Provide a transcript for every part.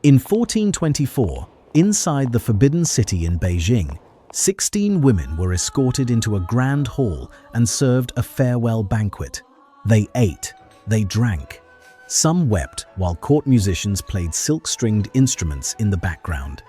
In 1424, inside the Forbidden City in Beijing, 16 women were escorted into a grand hall and served a farewell banquet. They ate, they drank. Some wept while court musicians played silk-stringed instruments in the background.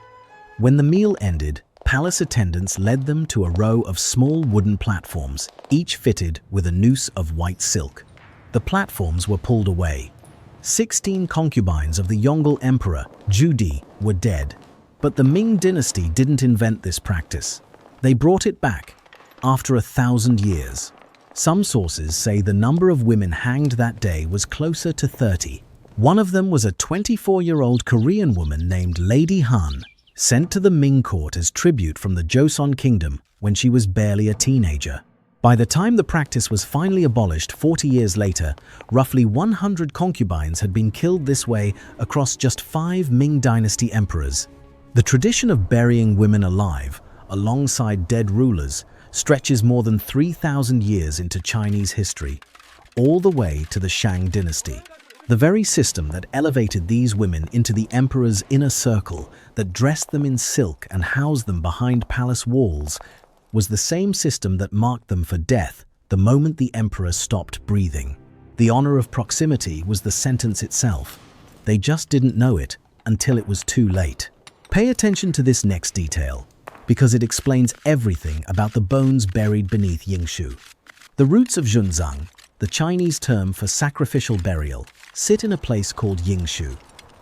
When the meal ended, palace attendants led them to a row of small wooden platforms, each fitted with a noose of white silk. The platforms were pulled away. 16 concubines of the Yongle Emperor, Zhu were dead. But the Ming Dynasty didn't invent this practice. They brought it back after 1,000 years. Some sources say the number of women hanged that day was closer to 30. One of them was a 24-year-old Korean woman named Lady Han, sent to the Ming court as tribute from the Joseon Kingdom when she was barely a teenager. By the time the practice was finally abolished 40 years later, roughly 100 concubines had been killed this way across just 5 Ming Dynasty emperors. The tradition of burying women alive, alongside dead rulers, stretches more than 3,000 years into Chinese history, all the way to the Shang Dynasty. The very system that elevated these women into the emperor's inner circle, that dressed them in silk and housed them behind palace walls, was the same system that marked them for death the moment the emperor stopped breathing. The honor of proximity was the sentence itself. They just didn't know it until it was too late. Pay attention to this next detail, because it explains everything about the bones buried beneath Yingxu. The roots of Xunzang, the Chinese term for sacrificial burial, sit in a place called Yingxu.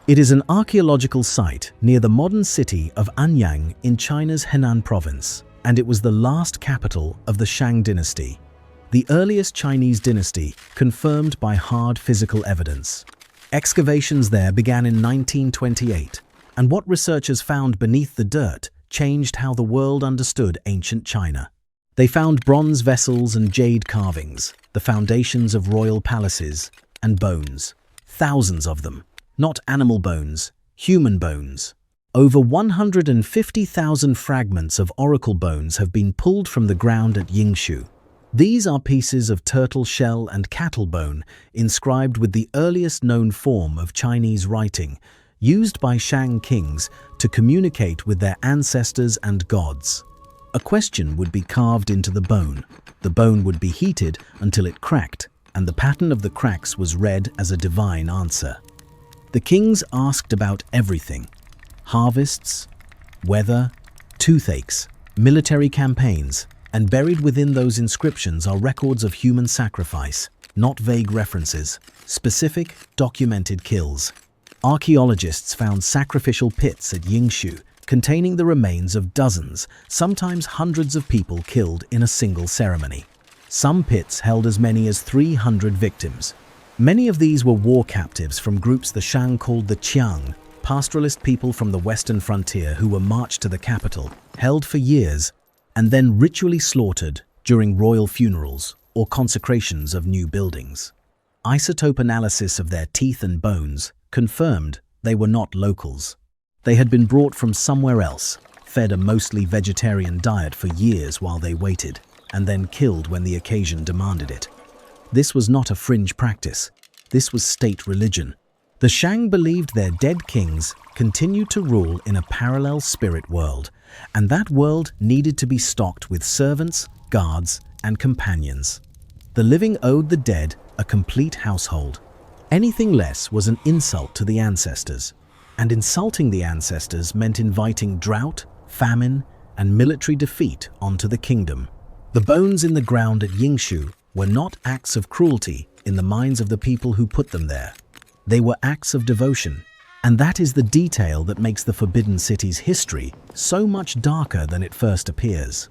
It is an archaeological site near the modern city of Anyang in China's Henan province, and it was the last capital of the Shang Dynasty, the earliest Chinese dynasty confirmed by hard physical evidence. Excavations there began in 1928, and what researchers found beneath the dirt changed how the world understood ancient China. They found bronze vessels and jade carvings, the foundations of royal palaces, and bones. Thousands of them. Not animal bones, human bones. Over 150,000 fragments of oracle bones have been pulled from the ground at Yingxu. These are pieces of turtle shell and cattle bone inscribed with the earliest known form of Chinese writing, used by Shang kings to communicate with their ancestors and gods. A question would be carved into the bone. The bone would be heated until it cracked, and the pattern of the cracks was read as a divine answer. The kings asked about everything: harvests, weather, toothaches, military campaigns, and buried within those inscriptions are records of human sacrifice, not vague references, specific, documented kills. Archaeologists found sacrificial pits at Yingxu containing the remains of dozens, sometimes hundreds of people killed in a single ceremony. Some pits held as many as 300 victims. Many of these were war captives from groups the Shang called the Qiang, pastoralist people from the western frontier who were marched to the capital, held for years, and then ritually slaughtered during royal funerals or consecrations of new buildings. Isotope analysis of their teeth and bones confirmed they were not locals. They had been brought from somewhere else, fed a mostly vegetarian diet for years while they waited, and then killed when the occasion demanded it. This was not a fringe practice. This was state religion. The Shang believed their dead kings continued to rule in a parallel spirit world, and that world needed to be stocked with servants, guards, and companions. The living owed the dead a complete household. Anything less was an insult to the ancestors, and insulting the ancestors meant inviting drought, famine, and military defeat onto the kingdom. The bones in the ground at Yingxu were not acts of cruelty in the minds of the people who put them there. They were acts of devotion, and that is the detail that makes the Forbidden City's history so much darker than it first appears.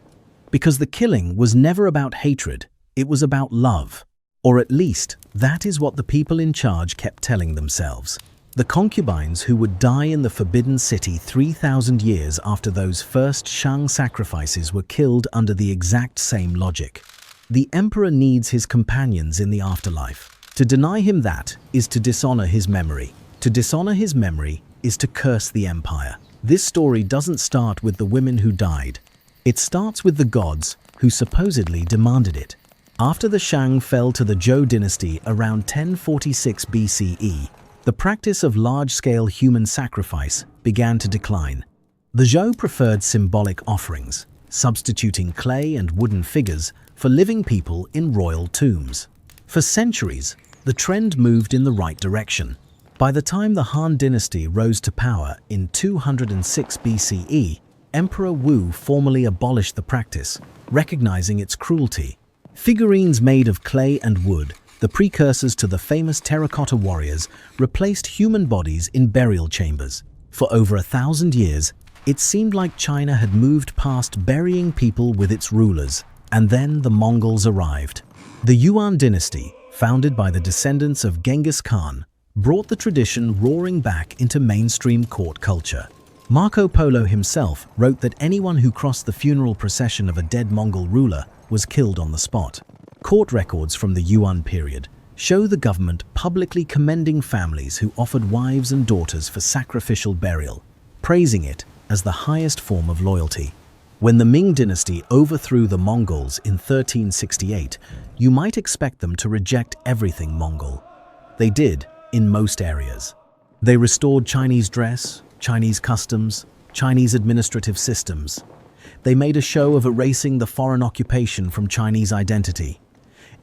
Because the killing was never about hatred, it was about love. Or at least, that is what the people in charge kept telling themselves. The concubines who would die in the Forbidden City 3,000 years after those first Shang sacrifices were killed under the exact same logic. The emperor needs his companions in the afterlife. To deny him that is to dishonor his memory. To dishonor his memory is to curse the empire. This story doesn't start with the women who died. It starts with the gods who supposedly demanded it. After the Shang fell to the Zhou dynasty around 1046 BCE, the practice of large-scale human sacrifice began to decline. The Zhou preferred symbolic offerings, substituting clay and wooden figures for living people in royal tombs. For centuries, the trend moved in the right direction. By the time the Han Dynasty rose to power in 206 BCE, Emperor Wu formally abolished the practice, recognizing its cruelty. Figurines made of clay and wood, the precursors to the famous terracotta warriors, replaced human bodies in burial chambers. For over 1,000 years, it seemed like China had moved past burying people with its rulers, and then the Mongols arrived. The Yuan dynasty, founded by the descendants of Genghis Khan, brought the tradition roaring back into mainstream court culture. Marco Polo himself wrote that anyone who crossed the funeral procession of a dead Mongol ruler was killed on the spot. Court records from the Yuan period show the government publicly commending families who offered wives and daughters for sacrificial burial, praising it as the highest form of loyalty. When the Ming Dynasty overthrew the Mongols in 1368, you might expect them to reject everything Mongol. They did, in most areas. They restored Chinese dress, Chinese customs, Chinese administrative systems. They made a show of erasing the foreign occupation from Chinese identity.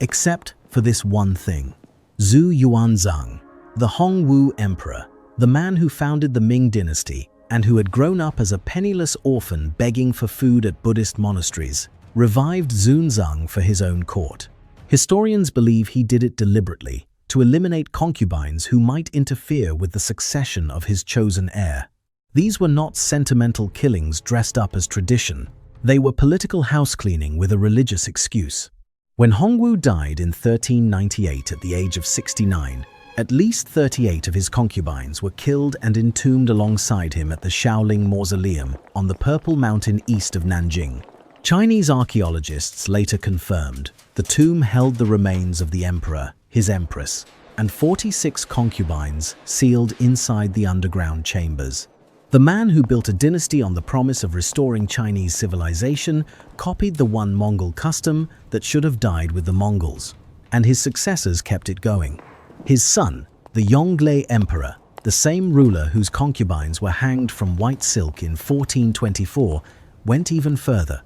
Except for this one thing. Xunzang, the Hongwu emperor, the man who founded the Ming Dynasty and who had grown up as a penniless orphan begging for food at Buddhist monasteries, revived Xunzang for his own court. Historians believe he did it deliberately, to eliminate concubines who might interfere with the succession of his chosen heir. These were not sentimental killings dressed up as tradition. They were political housecleaning with a religious excuse. When Hongwu died in 1398 at the age of 69, at least 38 of his concubines were killed and entombed alongside him at the Shaoling Mausoleum on the Purple Mountain east of Nanjing. Chinese archaeologists later confirmed the tomb held the remains of the emperor, his empress, and 46 concubines sealed inside the underground chambers. The man who built a dynasty on the promise of restoring Chinese civilization copied the one Mongol custom that should have died with the Mongols, and his successors kept it going. His son, the Yongle Emperor, the same ruler whose concubines were hanged from white silk in 1424, went even further.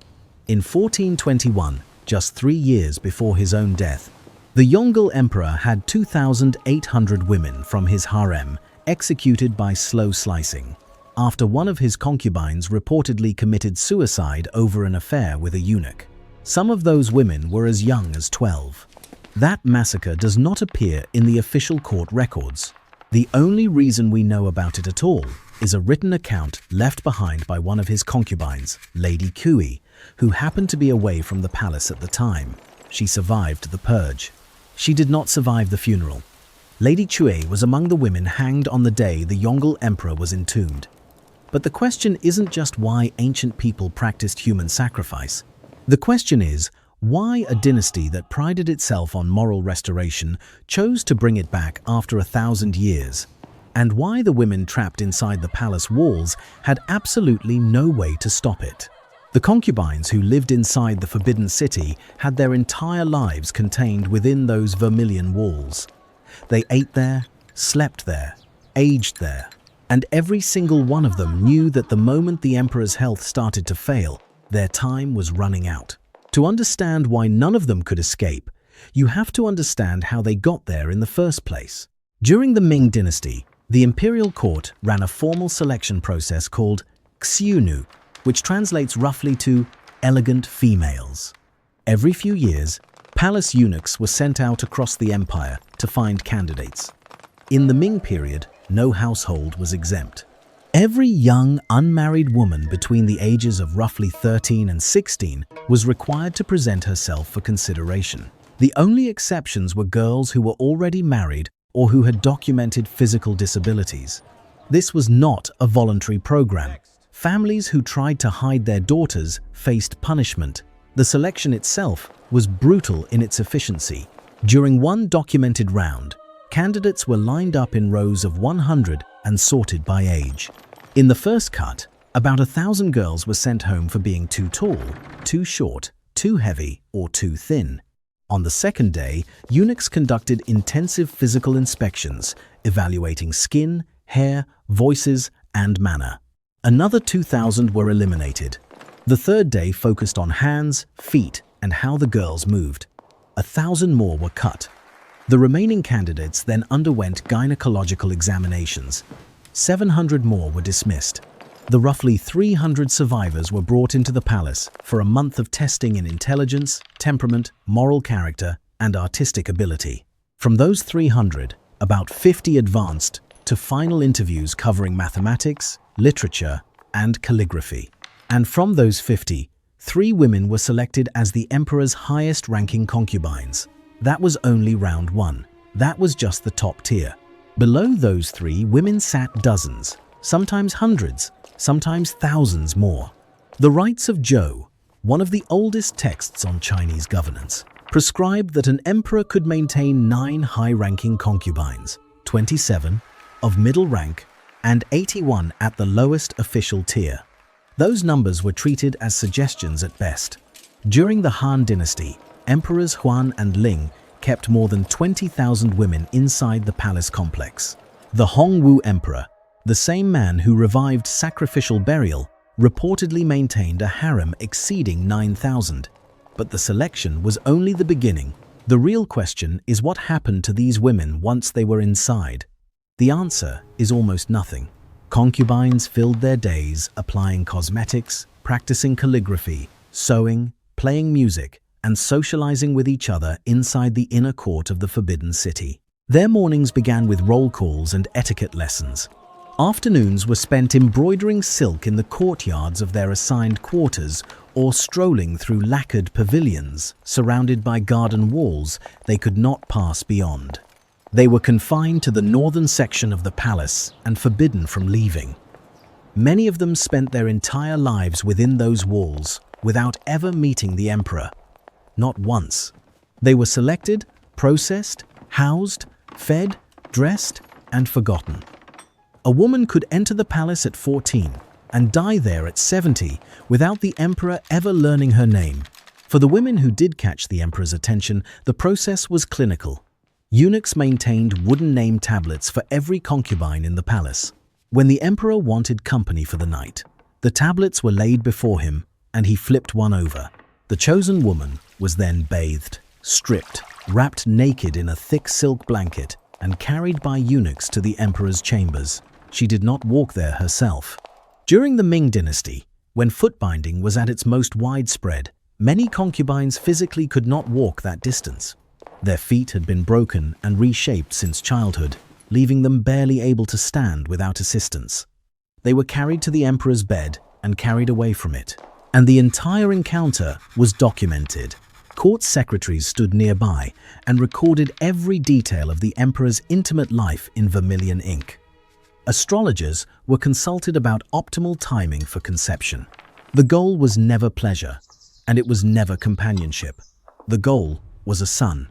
In 1421, just 3 years before his own death, the Yongle Emperor had 2,800 women from his harem executed by slow slicing, after one of his concubines reportedly committed suicide over an affair with a eunuch. Some of those women were as young as 12. That massacre does not appear in the official court records. The only reason we know about it at all is a written account left behind by one of his concubines, Lady Kui, who happened to be away from the palace at the time. She survived the purge. She did not survive the funeral. Lady Cui was among the women hanged on the day the Yongle Emperor was entombed. But the question isn't just why ancient people practiced human sacrifice. The question is, why a dynasty that prided itself on moral restoration chose to bring it back after 1,000 years, and why the women trapped inside the palace walls had absolutely no way to stop it. The concubines who lived inside the Forbidden City had their entire lives contained within those vermilion walls. They ate there, slept there, aged there, and every single one of them knew that the moment the emperor's health started to fail, their time was running out. To understand why none of them could escape, you have to understand how they got there in the first place. During the Ming Dynasty, the imperial court ran a formal selection process called Xiunu, which translates roughly to elegant females. Every few years, palace eunuchs were sent out across the empire to find candidates. In the Ming period, no household was exempt. Every young, unmarried woman between the ages of roughly 13 and 16 was required to present herself for consideration. The only exceptions were girls who were already married or who had documented physical disabilities. This was not a voluntary program. Families who tried to hide their daughters faced punishment. The selection itself was brutal in its efficiency. During one documented round, candidates were lined up in rows of 100 and sorted by age. In the first cut, about 1,000 girls were sent home for being too tall, too short, too heavy, or too thin. On the second day, eunuchs conducted intensive physical inspections, evaluating skin, hair, voices, and manner. Another 2,000 were eliminated. The third day focused on hands, feet, and how the girls moved. 1,000 more were cut. The remaining candidates then underwent gynecological examinations. 700 more were dismissed. The roughly 300 survivors were brought into the palace for a month of testing in intelligence, temperament, moral character, and artistic ability. From those 300, about 50 advanced to final interviews covering mathematics, literature, and calligraphy. And from those 50, 3 women were selected as the emperor's highest-ranking concubines. That was only round 1. That was just the top tier. Below those 3, women sat dozens, sometimes hundreds, sometimes thousands more. The Rights of Zhou, one of the oldest texts on Chinese governance, prescribed that an emperor could maintain 9 high-ranking concubines, 27 of middle rank, and 81 at the lowest official tier. Those numbers were treated as suggestions at best. During the Han Dynasty, Emperors Huan and Ling kept more than 20,000 women inside the palace complex. The Hongwu Emperor, the same man who revived sacrificial burial, reportedly maintained a harem exceeding 9,000. But the selection was only the beginning. The real question is what happened to these women once they were inside. The answer is almost nothing. Concubines filled their days applying cosmetics, practicing calligraphy, sewing, playing music, and socializing with each other inside the inner court of the Forbidden City. Their mornings began with roll calls and etiquette lessons. Afternoons were spent embroidering silk in the courtyards of their assigned quarters or strolling through lacquered pavilions surrounded by garden walls they could not pass beyond. They were confined to the northern section of the palace and forbidden from leaving. Many of them spent their entire lives within those walls without ever meeting the emperor. Not once. They were selected, processed, housed, fed, dressed, and forgotten. A woman could enter the palace at 14 and die there at 70 without the emperor ever learning her name. For the women who did catch the emperor's attention, the process was clinical. Eunuchs maintained wooden name tablets for every concubine in the palace. When the emperor wanted company for the night, the tablets were laid before him and he flipped one over. The chosen woman was then bathed, stripped, wrapped naked in a thick silk blanket, and carried by eunuchs to the emperor's chambers. She did not walk there herself. During the Ming Dynasty, when foot-binding was at its most widespread, many concubines physically could not walk that distance. Their feet had been broken and reshaped since childhood, leaving them barely able to stand without assistance. They were carried to the emperor's bed and carried away from it. And the entire encounter was documented. Court secretaries stood nearby and recorded every detail of the emperor's intimate life in vermilion ink. Astrologers were consulted about optimal timing for conception. The goal was never pleasure, and it was never companionship. The goal was a son.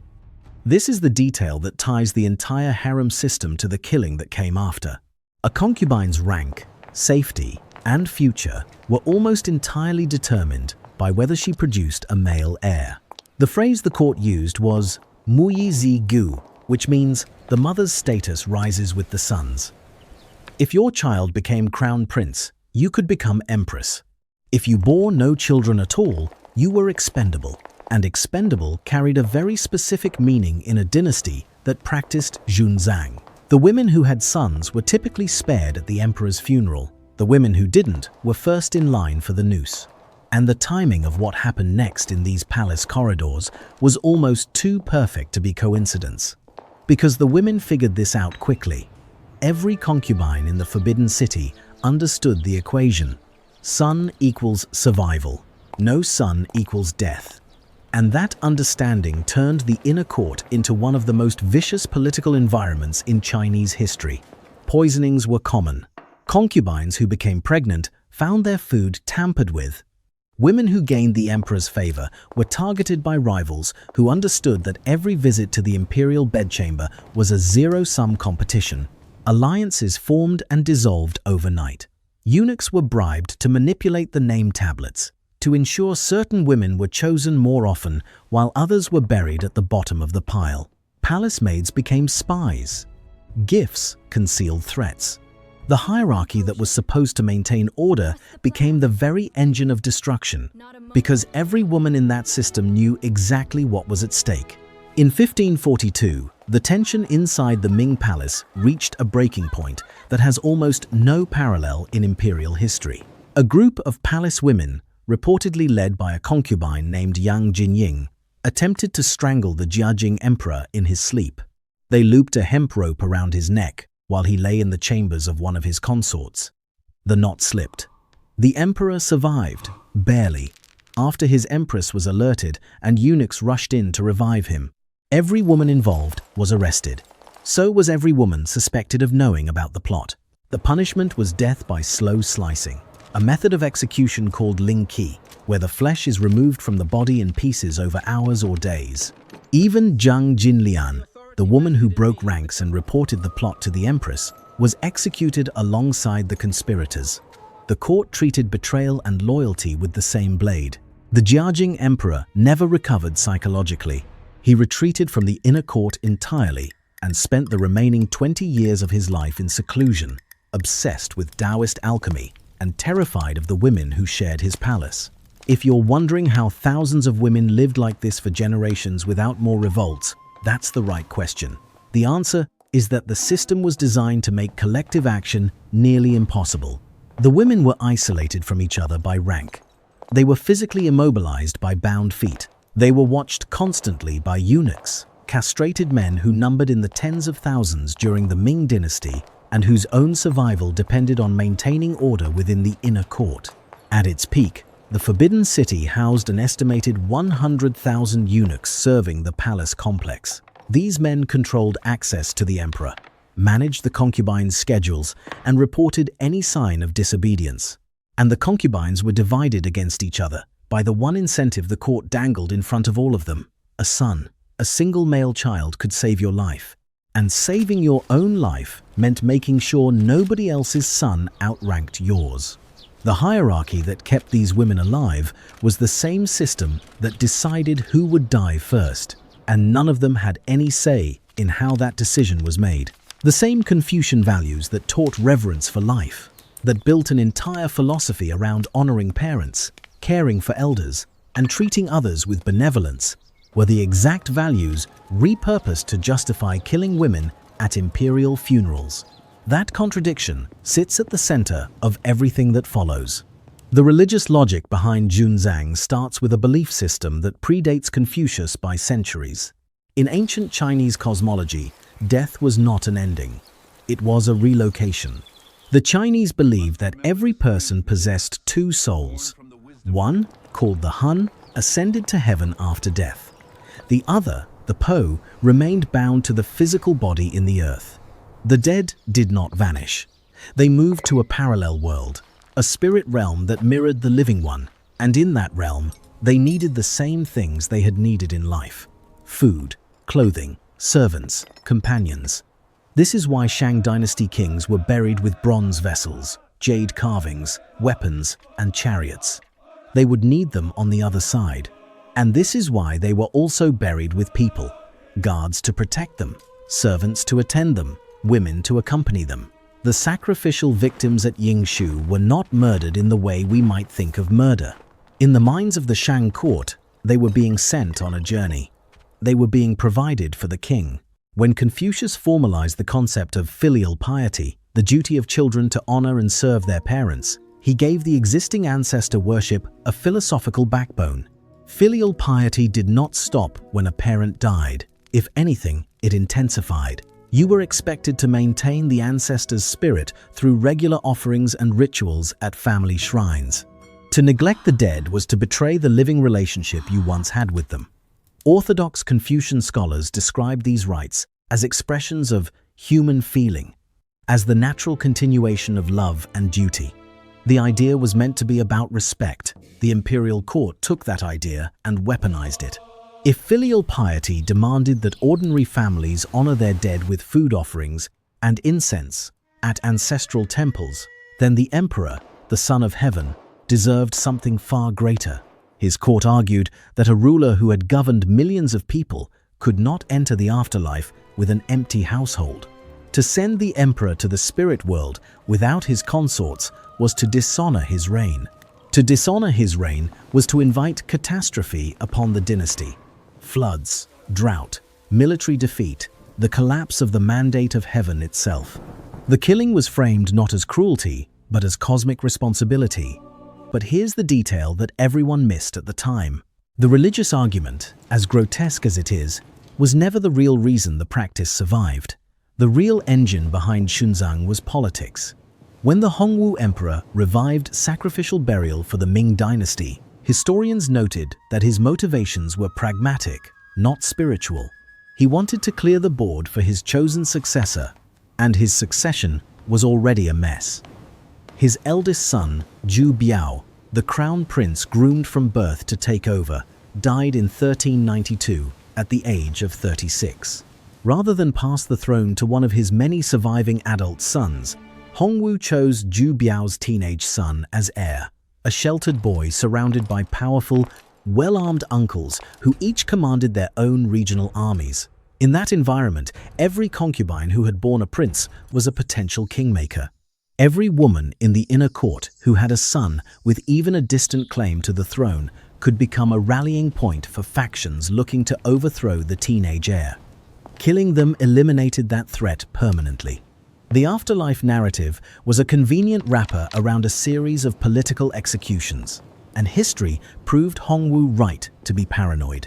This is the detail that ties the entire harem system to the killing that came after. A concubine's rank, safety, and future were almost entirely determined by whether she produced a male heir. The phrase the court used was muyi zi gu, which means the mother's status rises with the son's. If your child became crown prince, you could become empress. If you bore no children at all, you were expendable. And expendable carried a very specific meaning in a dynasty that practiced Xunzang. The women who had sons were typically spared at the emperor's funeral. The women who didn't were first in line for the noose. And the timing of what happened next in these palace corridors was almost too perfect to be coincidence. Because the women figured this out quickly. Every concubine in the Forbidden City understood the equation. Son equals survival. No son equals death. And that understanding turned the inner court into one of the most vicious political environments in Chinese history. Poisonings were common. Concubines who became pregnant found their food tampered with. Women who gained the emperor's favor were targeted by rivals who understood that every visit to the imperial bedchamber was a zero-sum competition. Alliances formed and dissolved overnight. Eunuchs were bribed to manipulate the name tablets, to ensure certain women were chosen more often while others were buried at the bottom of the pile. Palace maids became spies. Gifts concealed threats. The hierarchy that was supposed to maintain order became the very engine of destruction, because every woman in that system knew exactly what was at stake. In 1542, the tension inside the Ming Palace reached a breaking point that has almost no parallel in imperial history. A group of palace women, reportedly led by a concubine named Yang Jinying, attempted to strangle the Jiajing emperor in his sleep. They looped a hemp rope around his neck while he lay in the chambers of one of his consorts. The knot slipped. The emperor survived, barely, after his empress was alerted and eunuchs rushed in to revive him. Every woman involved was arrested. So was every woman suspected of knowing about the plot. The punishment was death by slow slicing, a method of execution called ling qi, where the flesh is removed from the body in pieces over hours or days. Even Zhang Jinlian, the woman who broke ranks and reported the plot to the empress, was executed alongside the conspirators. The court treated betrayal and loyalty with the same blade. The Jiajing emperor never recovered psychologically. He retreated from the inner court entirely and spent the remaining 20 years of his life in seclusion, obsessed with Taoist alchemy and terrified of the women who shared his palace. If you're wondering how thousands of women lived like this for generations without more revolts, that's the right question. The answer is that the system was designed to make collective action nearly impossible. The women were isolated from each other by rank. They were physically immobilized by bound feet. They were watched constantly by eunuchs, castrated men who numbered in the tens of thousands during the Ming Dynasty and whose own survival depended on maintaining order within the inner court. At its peak, the Forbidden City housed an estimated 100,000 eunuchs serving the palace complex. These men controlled access to the emperor, managed the concubines' schedules, and reported any sign of disobedience. And the concubines were divided against each other by the one incentive the court dangled in front of all of them: a son. A single male child could save your life. And saving your own life meant making sure nobody else's son outranked yours. The hierarchy that kept these women alive was the same system that decided who would die first, and none of them had any say in how that decision was made. The same Confucian values that taught reverence for life, that built an entire philosophy around honoring parents, caring for elders, and treating others with benevolence, were the exact values repurposed to justify killing women at imperial funerals. That contradiction sits at the center of everything that follows. The religious logic behind Xunzang starts with a belief system that predates Confucius by centuries. In ancient Chinese cosmology, death was not an ending. It was a relocation. The Chinese believed that every person possessed two souls. One, called the Hun, ascended to heaven after death. The other, the Po, remained bound to the physical body in the earth. The dead did not vanish. They moved to a parallel world, a spirit realm that mirrored the living one, and in that realm, they needed the same things they had needed in life: food, clothing, servants, companions. This is why Shang Dynasty kings were buried with bronze vessels, jade carvings, weapons, and chariots. They would need them on the other side. And this is why they were also buried with people: guards to protect them, servants to attend them, women to accompany them. The sacrificial victims at Yingxu were not murdered in the way we might think of murder. In the minds of the Shang court, they were being sent on a journey. They were being provided for the king. When Confucius formalized the concept of filial piety, the duty of children to honor and serve their parents, he gave the existing ancestor worship a philosophical backbone. Filial piety did not stop when a parent died. If anything, it intensified. You were expected to maintain the ancestor's spirit through regular offerings and rituals at family shrines. To neglect the dead was to betray the living relationship you once had with them. Orthodox Confucian scholars describe these rites as expressions of human feeling, as the natural continuation of love and duty. The idea was meant to be about respect. The imperial court took that idea and weaponized it. If filial piety demanded that ordinary families honor their dead with food offerings and incense at ancestral temples, then the emperor, the son of heaven, deserved something far greater. His court argued that a ruler who had governed millions of people could not enter the afterlife with an empty household. To send the emperor to the spirit world without his consorts was to dishonor his reign. To dishonor his reign was to invite catastrophe upon the dynasty. Floods, drought, military defeat, the collapse of the mandate of heaven itself. The killing was framed not as cruelty, but as cosmic responsibility. But here's the detail that everyone missed at the time. The religious argument, as grotesque as it is, was never the real reason the practice survived. The real engine behind Xunzang was politics. When the Hongwu emperor revived sacrificial burial for the Ming Dynasty, historians noted that his motivations were pragmatic, not spiritual. He wanted to clear the board for his chosen successor, and his succession was already a mess. His eldest son, Zhu Biao, the crown prince groomed from birth to take over, died in 1392 at the age of 36. Rather than pass the throne to one of his many surviving adult sons, Hongwu chose Zhu Biao's teenage son as heir, a sheltered boy surrounded by powerful, well-armed uncles who each commanded their own regional armies. In that environment, every concubine who had borne a prince was a potential kingmaker. Every woman in the inner court who had a son with even a distant claim to the throne could become a rallying point for factions looking to overthrow the teenage heir. Killing them eliminated that threat permanently. The afterlife narrative was a convenient wrapper around a series of political executions, and history proved Hongwu right to be paranoid.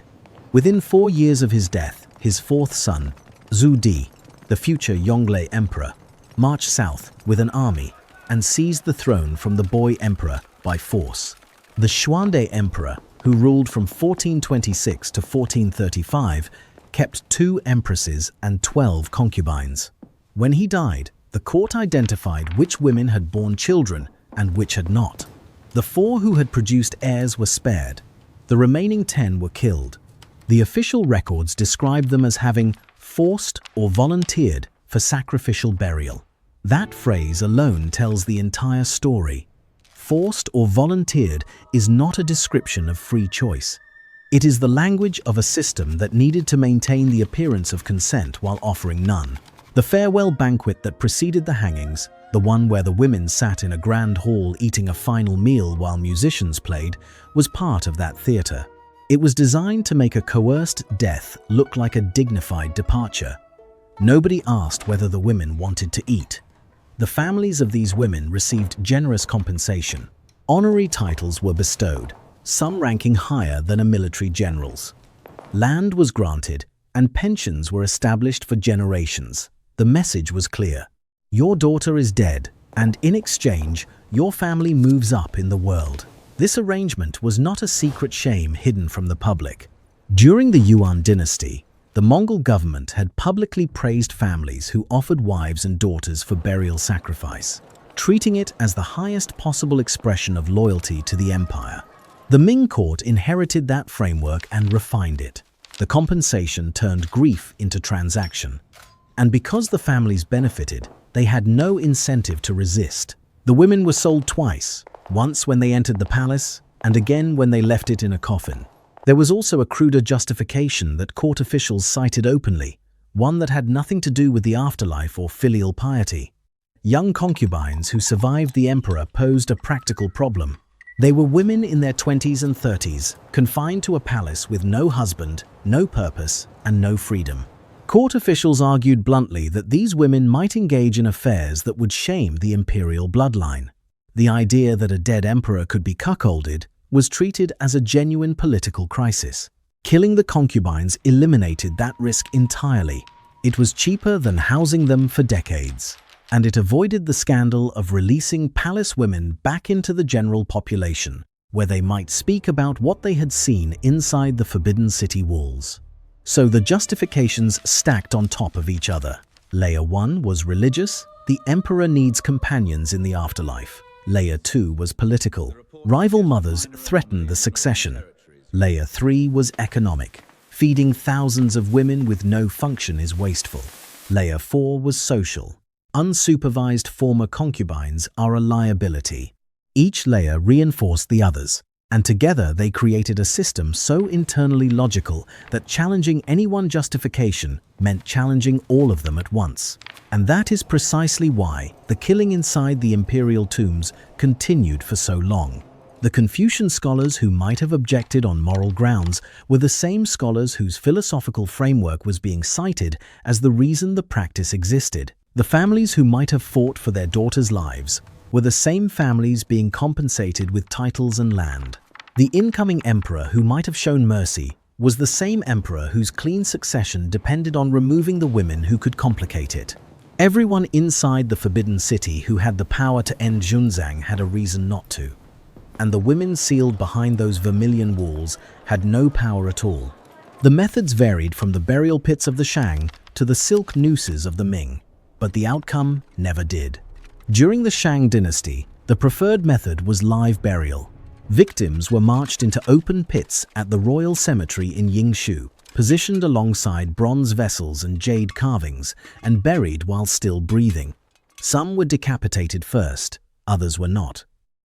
Within 4 years of his death, his fourth son, Zhu Di, the future Yongle emperor, marched south with an army and seized the throne from the boy emperor by force. The Xuande emperor, who ruled from 1426 to 1435, kept 2 empresses and 12 concubines. When he died, the court identified which women had borne children and which had not. The 4 who had produced heirs were spared. The remaining 10 were killed. The official records described them as having forced or volunteered for sacrificial burial. That phrase alone tells the entire story. Forced or volunteered is not a description of free choice. It is the language of a system that needed to maintain the appearance of consent while offering none. The farewell banquet that preceded the hangings, the one where the women sat in a grand hall eating a final meal while musicians played, was part of that theater. It was designed to make a coerced death look like a dignified departure. Nobody asked whether the women wanted to eat. The families of these women received generous compensation. Honorary titles were bestowed, some ranking higher than a military general's. Land was granted, and pensions were established for generations. The message was clear. Your daughter is dead, and in exchange, your family moves up in the world. This arrangement was not a secret shame hidden from the public. During the Yuan dynasty, the Mongol government had publicly praised families who offered wives and daughters for burial sacrifice, treating it as the highest possible expression of loyalty to the empire. The Ming court inherited that framework and refined it. The compensation turned grief into transaction. And because the families benefited, they had no incentive to resist. The women were sold twice, once when they entered the palace, and again when they left it in a coffin. There was also a cruder justification that court officials cited openly, one that had nothing to do with the afterlife or filial piety. Young concubines who survived the emperor posed a practical problem. They were women in their 20s and 30s, confined to a palace with no husband, no purpose, and no freedom. Court officials argued bluntly that these women might engage in affairs that would shame the imperial bloodline. The idea that a dead emperor could be cuckolded was treated as a genuine political crisis. Killing the concubines eliminated that risk entirely. It was cheaper than housing them for decades, and it avoided the scandal of releasing palace women back into the general population, where they might speak about what they had seen inside the forbidden city walls. So the justifications stacked on top of each other. Layer 1 was religious, the emperor needs companions in the afterlife. Layer 2 was political, rival mothers threatened the succession. Layer 3 was economic, feeding thousands of women with no function is wasteful. Layer 4 was social. Unsupervised former concubines are a liability. Each layer reinforced the others, and together they created a system so internally logical that challenging any one justification meant challenging all of them at once. And that is precisely why the killing inside the imperial tombs continued for so long. The Confucian scholars who might have objected on moral grounds were the same scholars whose philosophical framework was being cited as the reason the practice existed. The families who might have fought for their daughters' lives were the same families being compensated with titles and land. The incoming emperor who might have shown mercy was the same emperor whose clean succession depended on removing the women who could complicate it. Everyone inside the Forbidden City who had the power to end Xunzang had a reason not to. And the women sealed behind those vermilion walls had no power at all. The methods varied from the burial pits of the Shang to the silk nooses of the Ming, but the outcome never did. During the Shang Dynasty, the preferred method was live burial. Victims were marched into open pits at the royal cemetery in Yingxu, positioned alongside bronze vessels and jade carvings, and buried while still breathing. Some were decapitated first, others were not.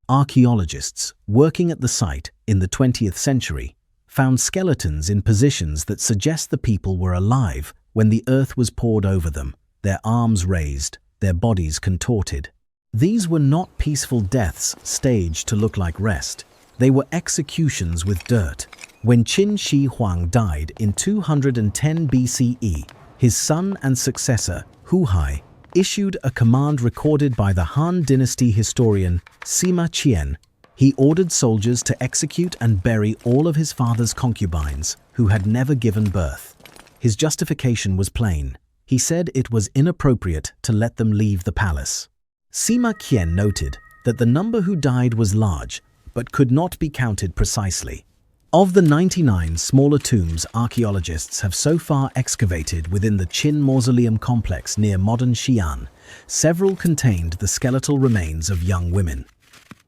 Archaeologists working at the site in the 20th century found skeletons in positions that suggest the people were alive when the earth was poured over them, their arms raised, their bodies contorted. These were not peaceful deaths staged to look like rest. They were executions with dirt. When Qin Shi Huang died in 210 BCE, his son and successor, Hu Hai, issued a command recorded by the Han Dynasty historian Sima Qian. He ordered soldiers to execute and bury all of his father's concubines who had never given birth. His justification was plain. He said it was inappropriate to let them leave the palace. Sima Qian noted that the number who died was large, but could not be counted precisely. Of the 99 smaller tombs archaeologists have so far excavated within the Qin Mausoleum complex near modern Xi'an, several contained the skeletal remains of young women.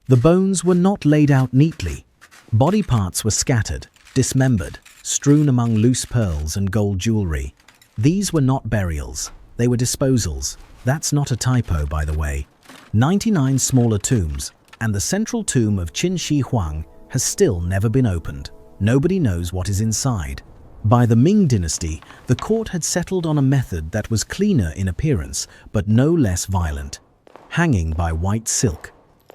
The bones were not laid out neatly. Body parts were scattered, dismembered, strewn among loose pearls and gold jewelry. These were not burials, they were disposals. That's not a typo, by the way. 99 smaller tombs, and the central tomb of Qin Shi Huang has still never been opened. Nobody knows what is inside. By the Ming Dynasty, the court had settled on a method that was cleaner in appearance, but no less violent: hanging by white silk.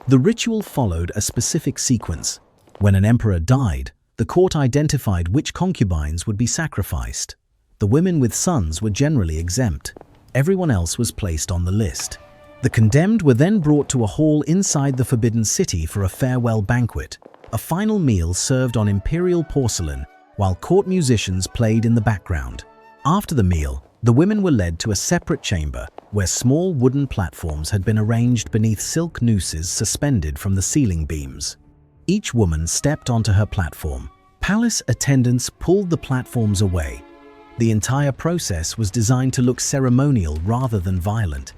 The ritual followed a specific sequence. When an emperor died, the court identified which concubines would be sacrificed. The women with sons were generally exempt. Everyone else was placed on the list. The condemned were then brought to a hall inside the Forbidden City for a farewell banquet, a final meal served on imperial porcelain while court musicians played in the background. After the meal, the women were led to a separate chamber where small wooden platforms had been arranged beneath silk nooses suspended from the ceiling beams. Each woman stepped onto her platform. Palace attendants pulled the platforms away. The entire process was designed to look ceremonial rather than violent.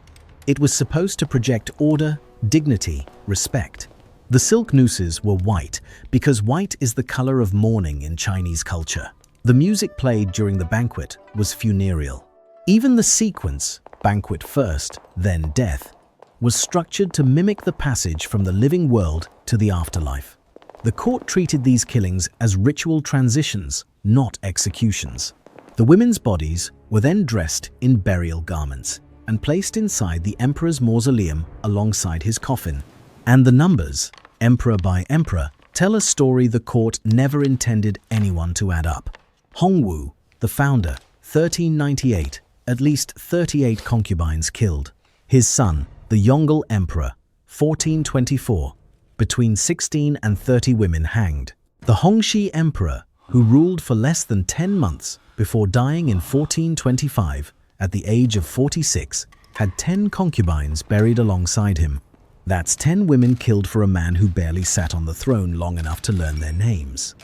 It was supposed to project order, dignity, respect. The silk nooses were white because white is the color of mourning in Chinese culture. The music played during the banquet was funereal. Even the sequence, banquet first, then death, was structured to mimic the passage from the living world to the afterlife. The court treated these killings as ritual transitions, not executions. The women's bodies were then dressed in burial garments and placed inside the emperor's mausoleum alongside his coffin. And the numbers, emperor by emperor, tell a story the court never intended anyone to add up. Hongwu, the founder, 1398, at least 38 concubines killed. His son, the Yongle emperor, 1424, between 16 and 30 women hanged. The Hongxi emperor, who ruled for less than 10 months before dying in 1425, at the age of 46, had 10 concubines buried alongside him. That's 10 women killed for a man who barely sat on the throne long enough to learn their names.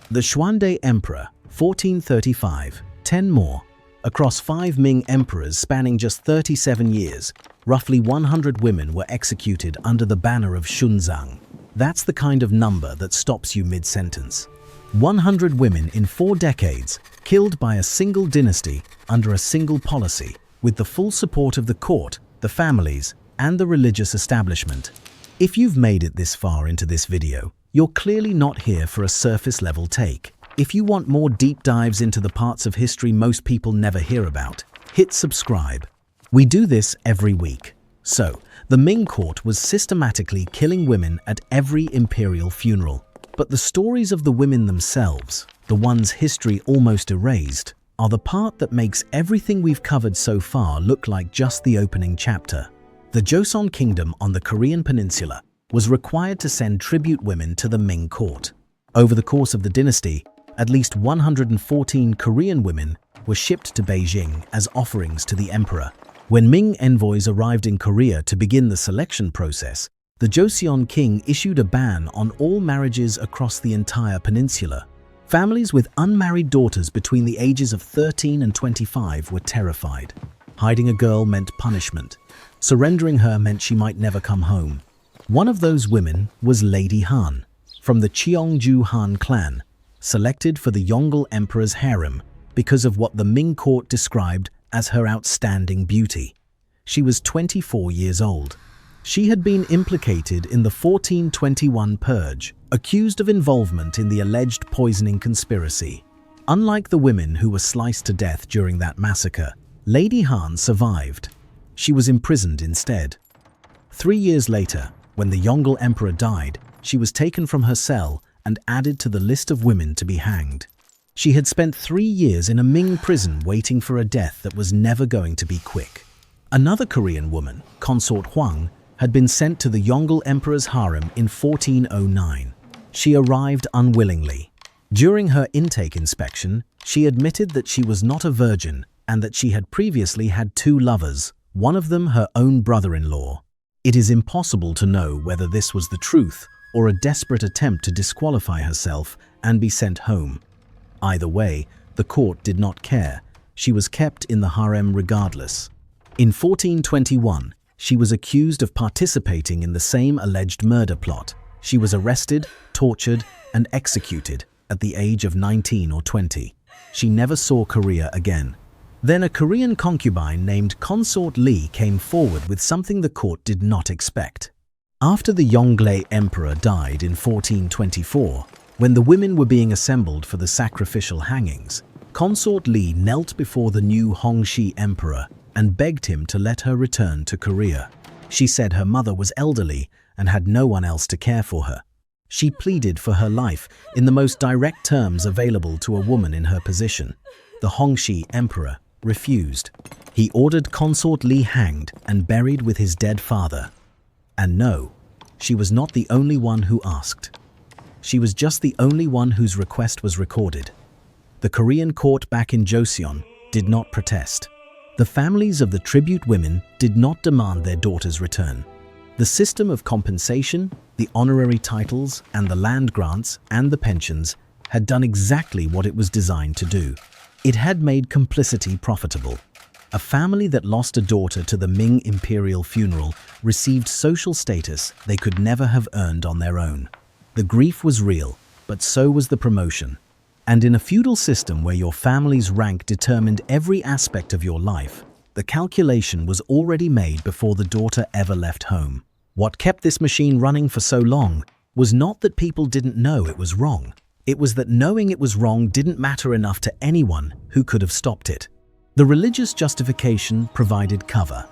The Xuande emperor, 1435, 10 more. Across 5 Ming emperors spanning just 37 years, roughly 100 women were executed under the banner of Xunzang. That's the kind of number that stops you mid-sentence. 100 women in 4 decades, killed by a single dynasty under a single policy, with the full support of the court, the families, and the religious establishment. If you've made it this far into this video, you're clearly not here for a surface-level take. If you want more deep dives into the parts of history most people never hear about, hit subscribe. We do this every week. So, the Ming court was systematically killing women at every imperial funeral. But the stories of the women themselves, the ones history almost erased, are the part that makes everything we've covered so far look like just the opening chapter. The Joseon Kingdom on the Korean peninsula was required to send tribute women to the Ming court. Over the course of the dynasty, at least 114 Korean women were shipped to Beijing as offerings to the emperor. When Ming envoys arrived in Korea to begin the selection process, the Joseon king issued a ban on all marriages across the entire peninsula. Families with unmarried daughters between the ages of 13 and 25 were terrified. Hiding a girl meant punishment. Surrendering her meant she might never come home. One of those women was Lady Han, from the Cheongju Han clan, selected for the Yongle Emperor's harem because of what the Ming court described as her outstanding beauty. She was 24 years old. She had been implicated in the 1421 purge, accused of involvement in the alleged poisoning conspiracy. Unlike the women who were sliced to death during that massacre, Lady Han survived. She was imprisoned instead. 3 years later, when the Yongle Emperor died, she was taken from her cell and added to the list of women to be hanged. She had spent 3 years in a Ming prison waiting for a death that was never going to be quick. Another Korean woman, Consort Huang, had been sent to the Yongle Emperor's harem in 1409. She arrived unwillingly. During her intake inspection, she admitted that she was not a virgin and that she had previously had 2 lovers, one of them her own brother-in-law. It is impossible to know whether this was the truth or a desperate attempt to disqualify herself and be sent home. Either way, the court did not care. She was kept in the harem regardless. In 1421, she was accused of participating in the same alleged murder plot. She was arrested, tortured, and executed at the age of 19 or 20. She never saw Korea again. Then a Korean concubine named Consort Lee came forward with something the court did not expect. After the Yongle Emperor died in 1424, when the women were being assembled for the sacrificial hangings, Consort Lee knelt before the new Hongxi Emperor and begged him to let her return to Korea. She said her mother was elderly and had no one else to care for her. She pleaded for her life in the most direct terms available to a woman in her position. The Hongxi Emperor refused. He ordered Consort Lee hanged and buried with his dead father. And no, she was not the only one who asked. She was just the only one whose request was recorded. The Korean court back in Joseon did not protest. The families of the tribute women did not demand their daughters' return. The system of compensation, the honorary titles, and the land grants and the pensions had done exactly what it was designed to do. It had made complicity profitable. A family that lost a daughter to the Ming Imperial funeral received social status they could never have earned on their own. The grief was real, but so was the promotion. And in a feudal system where your family's rank determined every aspect of your life, the calculation was already made before the daughter ever left home. What kept this machine running for so long was not that people didn't know it was wrong. It was that knowing it was wrong didn't matter enough to anyone who could have stopped it. The religious justification provided cover.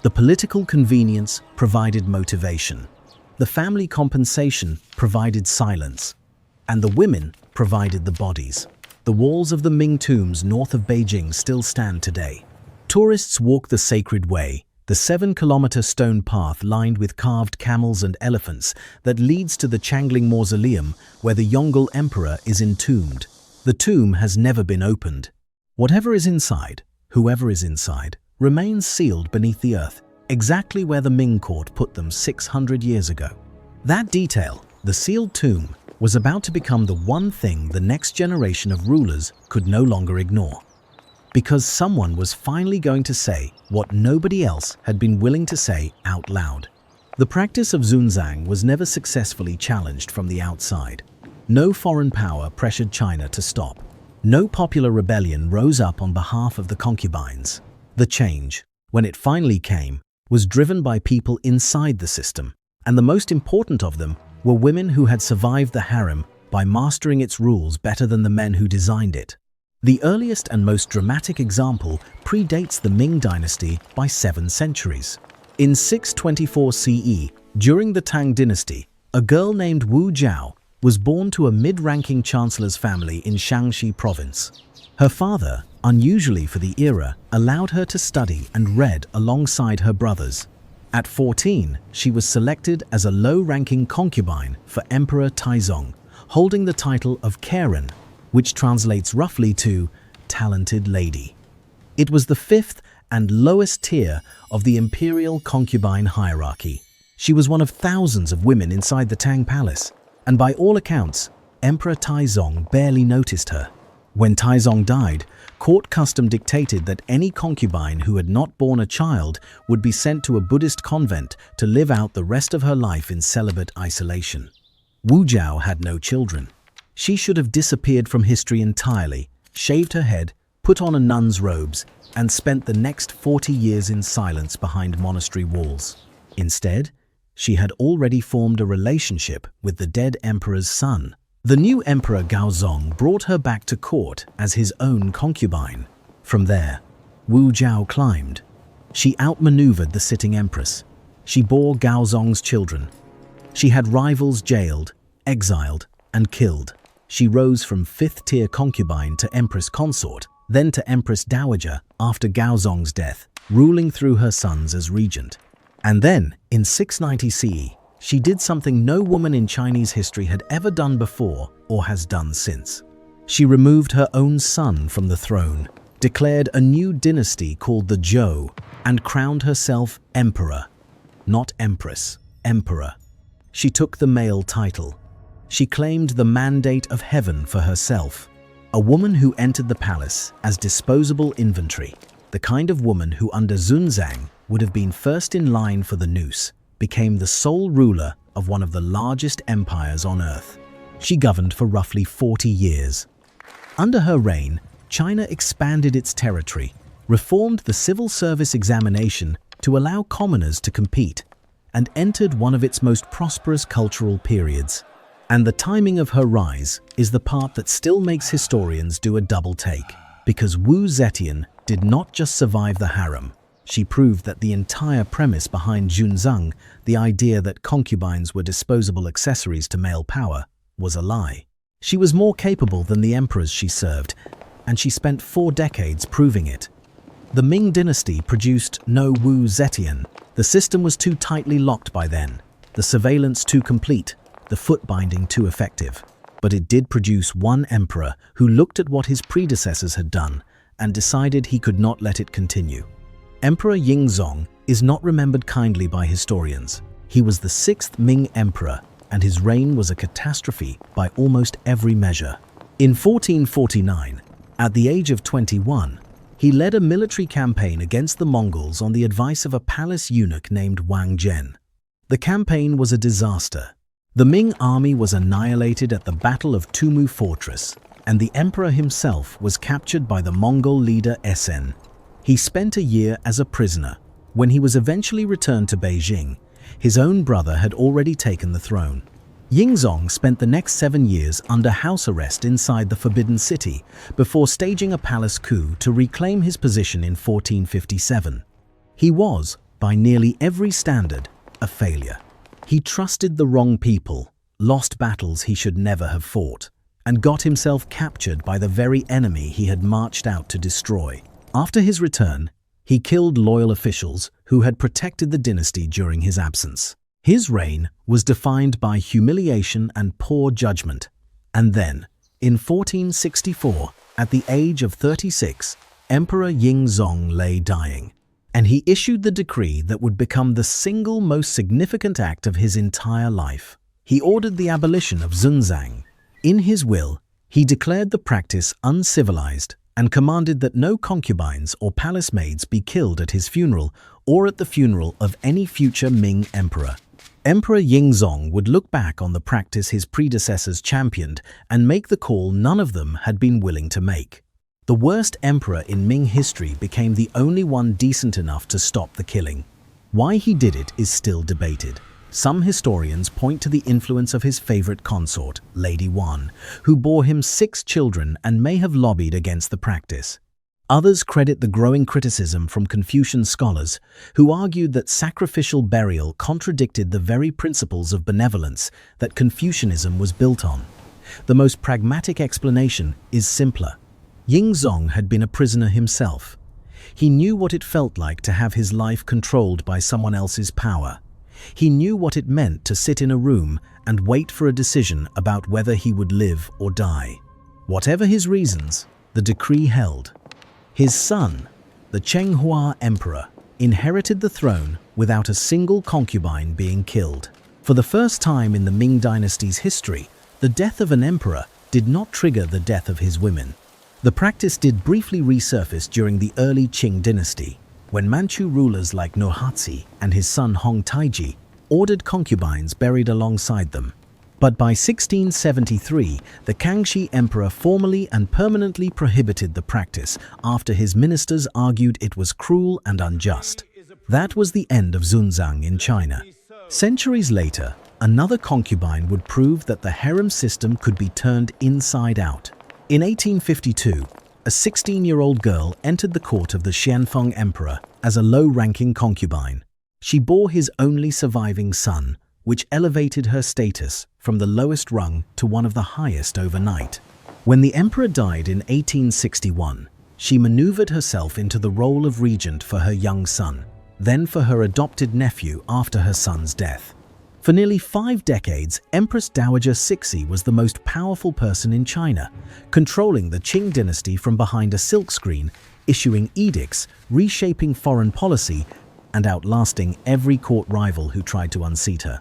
The political convenience provided motivation. The family compensation provided silence. And the women provided the bodies. The walls of the Ming tombs north of Beijing still stand today. Tourists walk the sacred way, the 7-kilometer stone path lined with carved camels and elephants that leads to the Changling Mausoleum where the Yongle Emperor is entombed. The tomb has never been opened. Whatever is inside, whoever is inside, remains sealed beneath the earth, exactly where the Ming court put them 600 years ago. That detail, the sealed tomb, was about to become the one thing the next generation of rulers could no longer ignore. Because someone was finally going to say what nobody else had been willing to say out loud. The practice of Xunzang was never successfully challenged from the outside. No foreign power pressured China to stop. No popular rebellion rose up on behalf of the concubines. The change, when it finally came, was driven by people inside the system, and the most important of them were women who had survived the harem by mastering its rules better than the men who designed it. The earliest and most dramatic example predates the Ming Dynasty by 7 centuries. In 624 CE, during the Tang Dynasty, a girl named Wu Jiao was born to a mid-ranking chancellor's family in Shaanxi province. Her father, unusually for the era, allowed her to study and read alongside her brothers. At 14, she was selected as a low-ranking concubine for Emperor Taizong, holding the title of Karen, which translates roughly to talented lady. It was the 5th and lowest tier of the imperial concubine hierarchy. She was one of thousands of women inside the Tang palace, and by all accounts, Emperor Taizong barely noticed her. When Taizong died, court custom dictated that any concubine who had not borne a child would be sent to a Buddhist convent to live out the rest of her life in celibate isolation. Wu Jiao had no children. She should have disappeared from history entirely, shaved her head, put on a nun's robes, and spent the next 40 years in silence behind monastery walls. Instead, she had already formed a relationship with the dead emperor's son. The new emperor Gaozong brought her back to court as his own concubine. From there, Wu Jiao climbed. She outmaneuvered the sitting empress. She bore Gaozong's children. She had rivals jailed, exiled, and killed. She rose from 5th-tier concubine to empress consort, then to empress dowager after Gaozong's death, ruling through her sons as regent. And then, in 690 CE, she did something no woman in Chinese history had ever done before or has done since. She removed her own son from the throne, declared a new dynasty called the Zhou, and crowned herself emperor. Not empress, emperor. She took the male title. She claimed the mandate of heaven for herself. A woman who entered the palace as disposable inventory, the kind of woman who under Xunzang would have been first in line for the noose, became the sole ruler of one of the largest empires on earth. She governed for roughly 40 years. Under her reign, China expanded its territory, reformed the civil service examination to allow commoners to compete, and entered one of its most prosperous cultural periods. And the timing of her rise is the part that still makes historians do a double take, because Wu Zetian did not just survive the harem. She proved that the entire premise behind Xunzang, the idea that concubines were disposable accessories to male power, was a lie. She was more capable than the emperors she served, and she spent 4 decades proving it. The Ming Dynasty produced no Wu Zetian. The system was too tightly locked by then, the surveillance too complete, the foot-binding too effective. But it did produce one emperor who looked at what his predecessors had done and decided he could not let it continue. Emperor Yingzong is not remembered kindly by historians. He was the 6th Ming emperor, and his reign was a catastrophe by almost every measure. In 1449, at the age of 21, he led a military campaign against the Mongols on the advice of a palace eunuch named Wang Zhen. The campaign was a disaster. The Ming army was annihilated at the Battle of Tumu Fortress, and the emperor himself was captured by the Mongol leader Sen. He spent a year as a prisoner. When he was eventually returned to Beijing, his own brother had already taken the throne. Yingzong spent the next 7 years under house arrest inside the Forbidden City before staging a palace coup to reclaim his position in 1457. He was, by nearly every standard, a failure. He trusted the wrong people, lost battles he should never have fought, and got himself captured by the very enemy he had marched out to destroy. After his return, he killed loyal officials who had protected the dynasty during his absence. His reign was defined by humiliation and poor judgment. And then, in 1464, at the age of 36, Emperor Yingzong lay dying, and he issued the decree that would become the single most significant act of his entire life. He ordered the abolition of Xunzang. In his will, he declared the practice uncivilized and commanded that no concubines or palace maids be killed at his funeral or at the funeral of any future Ming emperor. Emperor Yingzong would look back on the practice his predecessors championed and make the call none of them had been willing to make. The worst emperor in Ming history became the only one decent enough to stop the killing. Why he did it is still debated. Some historians point to the influence of his favorite consort, Lady Wan, who bore him 6 children and may have lobbied against the practice. Others credit the growing criticism from Confucian scholars who argued that sacrificial burial contradicted the very principles of benevolence that Confucianism was built on. The most pragmatic explanation is simpler. Yingzong had been a prisoner himself. He knew what it felt like to have his life controlled by someone else's power. He knew what it meant to sit in a room and wait for a decision about whether he would live or die. Whatever his reasons, the decree held. His son, the Chenghua Emperor, inherited the throne without a single concubine being killed. For the first time in the Ming Dynasty's history, the death of an emperor did not trigger the death of his women. The practice did briefly resurface during the early Qing dynasty, when Manchu rulers like Nohatsi and his son Hong Taiji ordered concubines buried alongside them. But by 1673, the Kangxi emperor formally and permanently prohibited the practice after his ministers argued it was cruel and unjust. That was the end of Xunzang in China. Centuries later, another concubine would prove that the harem system could be turned inside out. In 1852, a 16-year-old girl entered the court of the Xianfeng emperor as a low-ranking concubine. She bore his only surviving son, which elevated her status from the lowest rung to one of the highest overnight. When the emperor died in 1861, she maneuvered herself into the role of regent for her young son, then for her adopted nephew after her son's death. For nearly 5 decades, Empress Dowager Cixi was the most powerful person in China, controlling the Qing dynasty from behind a silkscreen, issuing edicts, reshaping foreign policy, and outlasting every court rival who tried to unseat her.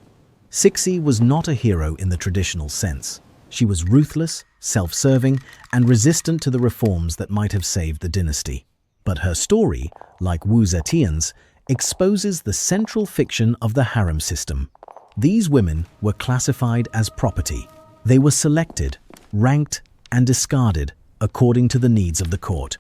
Cixi was not a hero in the traditional sense. She was ruthless, self-serving, and resistant to the reforms that might have saved the dynasty. But her story, like Wu Zetian's, exposes the central fiction of the harem system. These women were classified as property. They were selected, ranked, and discarded according to the needs of the court.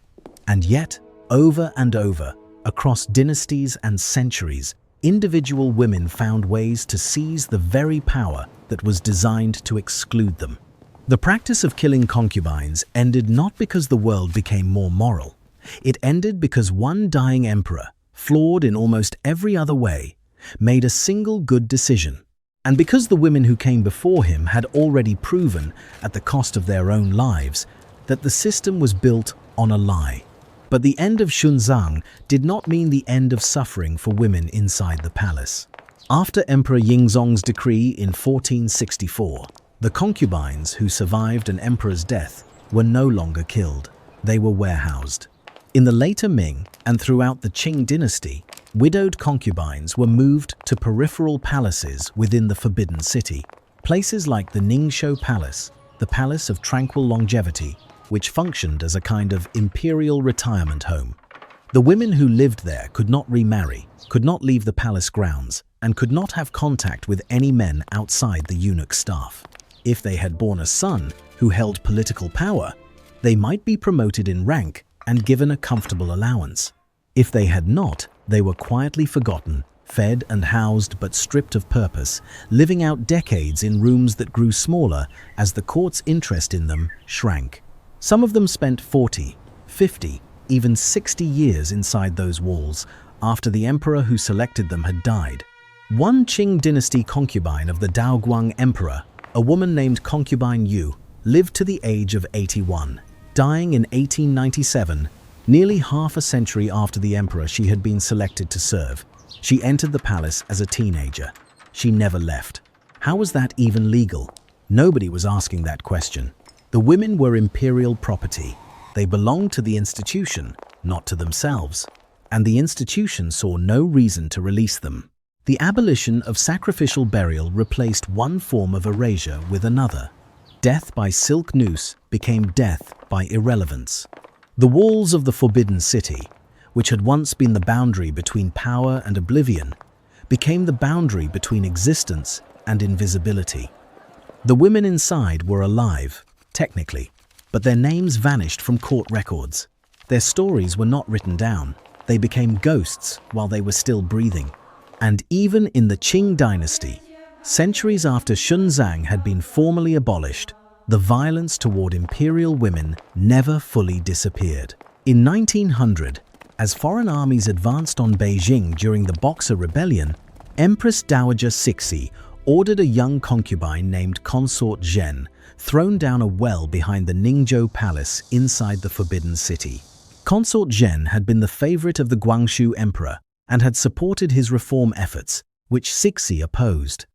And yet, over and over, across dynasties and centuries, individual women found ways to seize the very power that was designed to exclude them. The practice of killing concubines ended not because the world became more moral. It ended because one dying emperor, flawed in almost every other way, made a single good decision. And because the women who came before him had already proven, at the cost of their own lives, that the system was built on a lie. But the end of Xunzang did not mean the end of suffering for women inside the palace. After Emperor Yingzong's decree in 1464, the concubines who survived an emperor's death were no longer killed. They were warehoused. In the later Ming and throughout the Qing dynasty, widowed concubines were moved to peripheral palaces within the Forbidden City. Places like the Ningxu Palace, the Palace of Tranquil Longevity, which functioned as a kind of imperial retirement home. The women who lived there could not remarry, could not leave the palace grounds, and could not have contact with any men outside the eunuch staff. If they had borne a son who held political power, they might be promoted in rank and given a comfortable allowance. If they had not, they were quietly forgotten, fed and housed but stripped of purpose, living out decades in rooms that grew smaller as the court's interest in them shrank. Some of them spent 40, 50, even 60 years inside those walls after the emperor who selected them had died. One Qing dynasty concubine of the Daoguang emperor, a woman named Concubine Yu, lived to the age of 81, dying in 1897, nearly half a century after the emperor she had been selected to serve. She entered the palace as a teenager. She never left. How was that even legal? Nobody was asking that question. The women were imperial property. They belonged to the institution, not to themselves. And the institution saw no reason to release them. The abolition of sacrificial burial replaced one form of erasure with another. Death by silk noose became death by irrelevance. The walls of the Forbidden City, which had once been the boundary between power and oblivion, became the boundary between existence and invisibility. The women inside were alive, technically, but their names vanished from court records. Their stories were not written down. They became ghosts while they were still breathing. And even in the Qing Dynasty, centuries after Xunzang had been formally abolished, the violence toward imperial women never fully disappeared. In 1900, as foreign armies advanced on Beijing during the Boxer Rebellion, Empress Dowager Cixi ordered a young concubine named Consort Zhen thrown down a well behind the Ningzhou Palace inside the Forbidden City. Consort Zhen had been the favorite of the Guangxu Emperor and had supported his reform efforts, which Cixi opposed.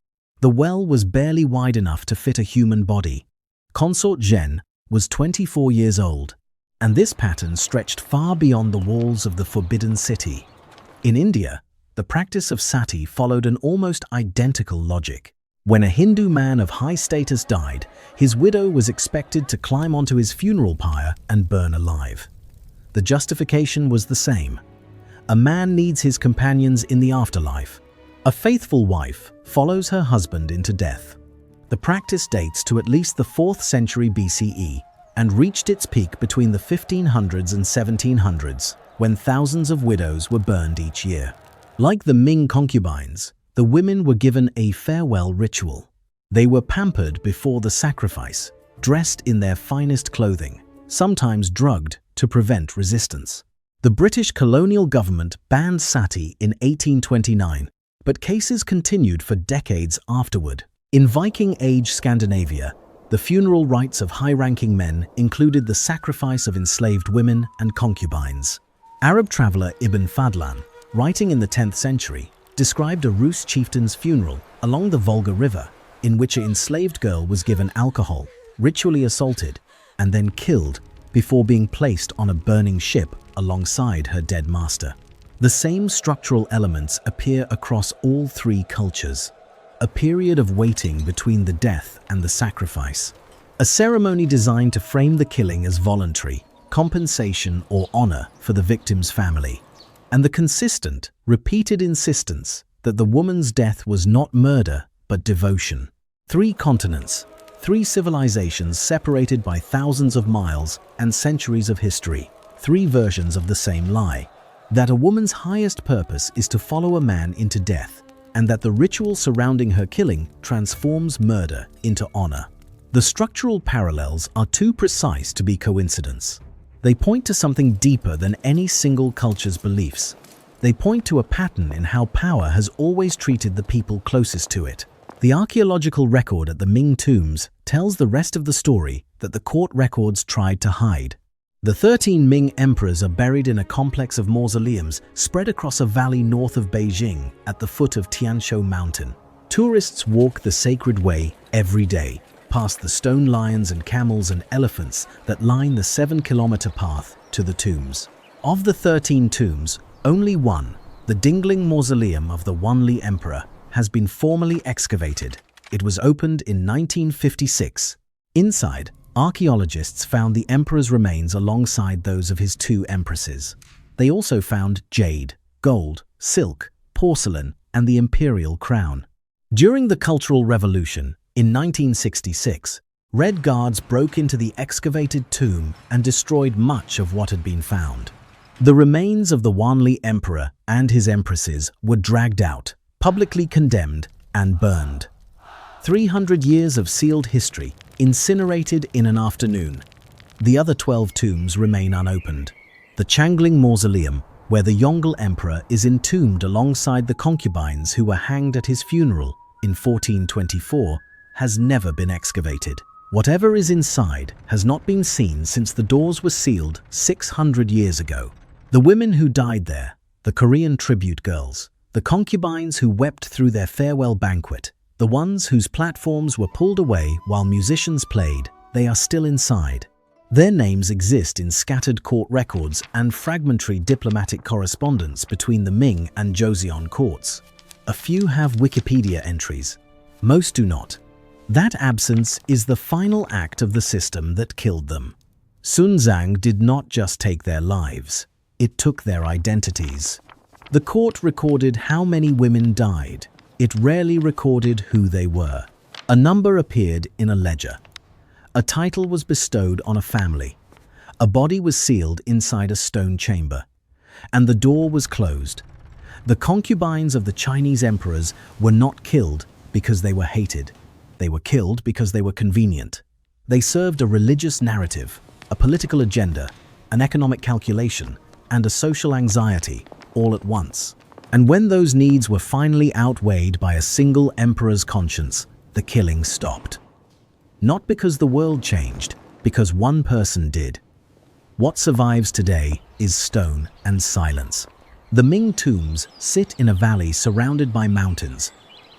The well was barely wide enough to fit a human body. Consort Zhen was 24 years old, and this pattern stretched far beyond the walls of the Forbidden City. In India, the practice of sati followed an almost identical logic. When a Hindu man of high status died, his widow was expected to climb onto his funeral pyre and burn alive. The justification was the same. A man needs his companions in the afterlife. A faithful wife follows her husband into death. The practice dates to at least the 4th century BCE and reached its peak between the 1500s and 1700s, when thousands of widows were burned each year. Like the Ming concubines, the women were given a farewell ritual. They were pampered before the sacrifice, dressed in their finest clothing, sometimes drugged to prevent resistance. The British colonial government banned sati in 1829, but cases continued for decades afterward. In Viking Age Scandinavia, the funeral rites of high-ranking men included the sacrifice of enslaved women and concubines. Arab traveler Ibn Fadlan, writing in the 10th century, described a Rus chieftain's funeral along the Volga River, in which an enslaved girl was given alcohol, ritually assaulted, and then killed before being placed on a burning ship alongside her dead master. The same structural elements appear across all three cultures. A period of waiting between the death and the sacrifice. A ceremony designed to frame the killing as voluntary, compensation or honor for the victim's family. And the consistent, repeated insistence that the woman's death was not murder but devotion. 3 continents, 3 civilizations separated by thousands of miles and centuries of history. 3 versions of the same lie. That a woman's highest purpose is to follow a man into death, and that the ritual surrounding her killing transforms murder into honor. The structural parallels are too precise to be coincidence. They point to something deeper than any single culture's beliefs. They point to a pattern in how power has always treated the people closest to it. The archaeological record at the Ming tombs tells the rest of the story that the court records tried to hide. The 13 Ming emperors are buried in a complex of mausoleums spread across a valley north of Beijing at the foot of Tianshu Mountain. Tourists walk the sacred way every day, past the stone lions and camels and elephants that line the 7-kilometer path to the tombs. Of the 13 tombs, only one, the Dingling Mausoleum of the Wanli Emperor, has been formally excavated. It was opened in 1956. Inside, archaeologists found the emperor's remains alongside those of his 2 empresses. They also found jade, gold, silk, porcelain, and the imperial crown. During the Cultural Revolution, in 1966, Red Guards broke into the excavated tomb and destroyed much of what had been found. The remains of the Wanli Emperor and his empresses were dragged out, publicly condemned, and burned. 300 years of sealed history incinerated in an afternoon. The other 12 tombs remain unopened. The Changling Mausoleum, where the Yongle Emperor is entombed alongside the concubines who were hanged at his funeral in 1424, has never been excavated. Whatever is inside has not been seen since the doors were sealed 600 years ago. The women who died there, the Korean tribute girls, the concubines who wept through their farewell banquet, the ones whose platforms were pulled away while musicians played, they are still inside. Their names exist in scattered court records and fragmentary diplomatic correspondence between the Ming and Joseon courts. A few have Wikipedia entries. Most do not. That absence is the final act of the system that killed them. Xunzang did not just take their lives, it took their identities. The court recorded how many women died. It rarely recorded who they were. A number appeared in a ledger. A title was bestowed on a family. A body was sealed inside a stone chamber. And the door was closed. The concubines of the Chinese emperors were not killed because they were hated. They were killed because they were convenient. They served a religious narrative, a political agenda, an economic calculation, and a social anxiety all at once. And when those needs were finally outweighed by a single emperor's conscience, the killing stopped. Not because the world changed, because one person did. What survives today is stone and silence. The Ming tombs sit in a valley surrounded by mountains,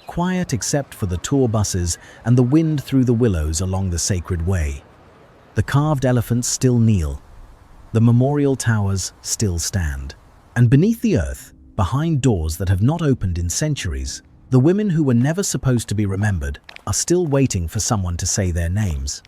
quiet except for the tour buses and the wind through the willows along the sacred way. The carved elephants still kneel. The memorial towers still stand. And beneath the earth, behind doors that have not opened in centuries, the women who were never supposed to be remembered are still waiting for someone to say their names.